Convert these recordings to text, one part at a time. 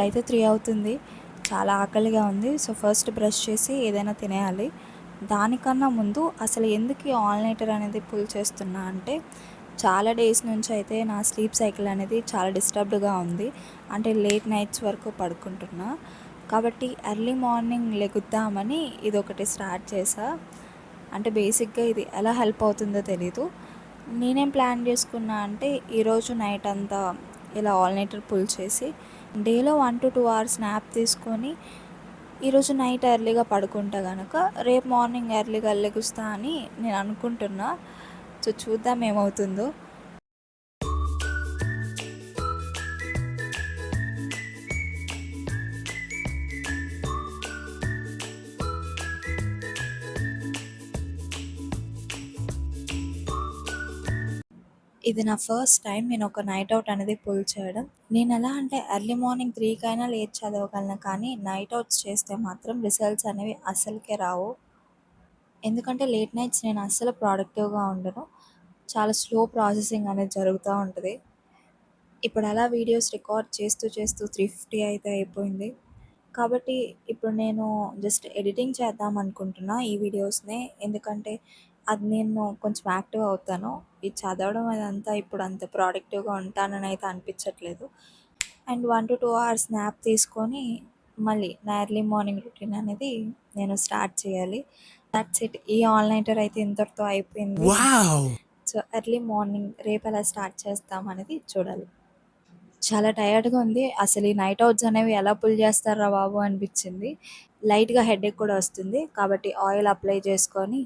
ఇప్పుడైతే 3 అవుతుంది. చాలా ఆకలిగా ఉంది. సో, ఫస్ట్ బ్రష్ చేసి ఏదైనా తినేయాలి. దానికన్నా ముందు అసలు ఎందుకు ఈ ఆల్ నైటర్ అనేది పుల్ చేస్తున్నా అంటే, చాలా డేస్ నుంచి అయితే నా స్లీప్ సైకిల్ అనేది చాలా డిస్టర్బ్డ్‌గా ఉంది. అంటే లేట్ నైట్స్ వరకు పడుకుంటున్నా. కాబట్టి ఎర్లీ మార్నింగ్ లెగుద్దామని ఇదొకటి స్టార్ట్ చేశా. అంటే బేసిక్‌గా ఇది ఎలా హెల్ప్ అవుతుందో తెలీదు. నేనేం ప్లాన్ చేసుకున్నా అంటే, ఈరోజు నైట్ అంతా ఇలా ఆల్ నైటర్ పుల్ చేసి డేలో 1-2 అవర్స్ న్యాప్ తీసుకొని ఈరోజు నైట్ ఎర్లీగా పడుకుంటే గనక రేపు మార్నింగ్ ఎర్లీగా లెగుస్తా అని నేను అనుకుంటున్నా. సో, చూద్దాం ఏమవుతుందో. ఇది నా ఫస్ట్ టైం నేను ఒక నైట్ అవుట్ అనేది పుల్ చేయడం. నేను ఎలా అంటే ఎర్లీ మార్నింగ్ 3 కైనా లేచి చదవగలను, కానీ నైట్ అవుట్స్ చేస్తే మాత్రం రిజల్ట్స్ అనేవి అస్సలకే రావు. ఎందుకంటే లేట్ నైట్స్ నేను అస్సలు ప్రొడక్టివ్‌గా ఉండను. చాలా స్లో ప్రాసెసింగ్ అనేది జరుగుతూ ఉంటది. ఇప్పుడు అలా వీడియోస్ రికార్డ్ చేస్తూ చేస్తూ 350 అయితే అయిపోయింది. కాబట్టి ఇప్పుడు నేను జస్ట్ ఎడిటింగ్ చేద్దాం అనుకుంటున్నా ఈ వీడియోస్‌ని. ఎందుకంటే అది నేను కొంచెం యాక్టివ్ అవుతాను. ఇది చదవడం అదంతా ఇప్పుడు అంత ప్రొడక్టివ్‌గా ఉంటానని అయితే అనిపించట్లేదు. అండ్ 1-2 అవర్స్ న్యాప్ తీసుకొని మళ్ళీ నా ఎర్లీ మార్నింగ్ రొటీన్ అనేది నేను స్టార్ట్ చేయాలి. That's it. ఈ ఆల్ నైటర్ అయితే ఇంతటితో అయిపోయింది. సో, ఎర్లీ మార్నింగ్ రేపు ఎలా స్టార్ట్ చేస్తాం అనేది చూడాలి. చాలా టయర్డ్‌గా ఉంది. అసలు ఈ నైట్ అవుట్స్ అనేవి ఎలా పుల్ చేస్తార్రా బాబు అనిపించింది. లైట్‌గా హెడేక్ కూడా వస్తుంది. కాబట్టి ఆయిల్ అప్లై చేసుకొని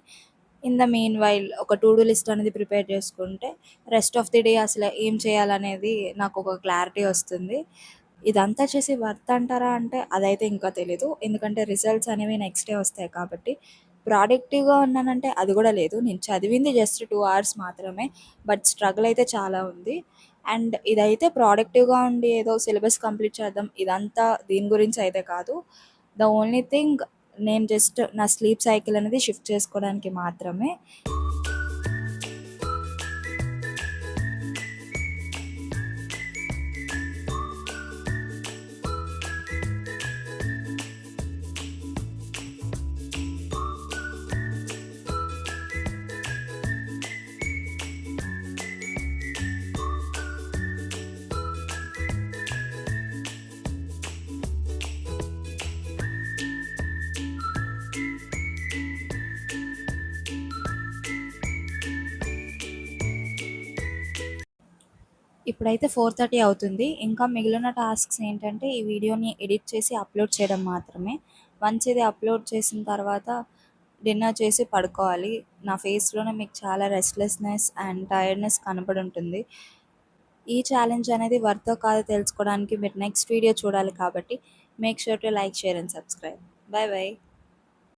ఇన్ ద మీన్ వైల్ ఒక టు డూ లిస్ట్ అనేది ప్రిపేర్ చేసుకుంటే రెస్ట్ ఆఫ్ ది డే అసలు ఏం చేయాలనేది నాకు ఒక క్లారిటీ వస్తుంది. ఇదంతా చేసి వర్త్ అంటారా అంటే అదైతే ఇంకా తెలీదు. ఎందుకంటే రిజల్ట్స్ అనేవి నెక్స్ట్ డే వస్తాయి కాబట్టి. ప్రొడక్టివ్‌గా ఉన్నానంటే అది కూడా లేదు. నేను చదివింది జస్ట్ 2 అవర్స్ మాత్రమే. బట్ స్ట్రగుల్ అయితే చాలా ఉంది. అండ్ ఇదైతే ప్రొడక్టివ్‌గా ఉండి ఏదో సిలబస్ కంప్లీట్ చేద్దాం ఇదంతా దీని గురించి అయితే కాదు. ద ఓన్లీ థింగ్ నేను జస్ట్ నా స్లీప్ సైకిల్ అనేది షిఫ్ట్ చేసుకోవడానికి మాత్రమే. ఇప్పుడైతే 4:30 అవుతుంది. ఇంకా మిగిలిన టాస్క్స్ ఏంటంటే ఈ వీడియోని ఎడిట్ చేసి అప్లోడ్ చేయడం మాత్రమే. వన్స్ ఇది అప్లోడ్ చేసిన తర్వాత డిన్నర్ చేసి పడుకోవాలి. నా ఫేస్‌లోనే మీకు చాలా రెస్ట్‌లెస్‌నెస్ అండ్ టైర్డ్‌నెస్ కనపడి ఉంటుంది. ఈ ఛాలెంజ్ అనేది వర్తో కాదో తెలుసుకోవడానికి మీరు నెక్స్ట్ వీడియో చూడాలి కాబట్టి make sure to like, share and subscribe. By by.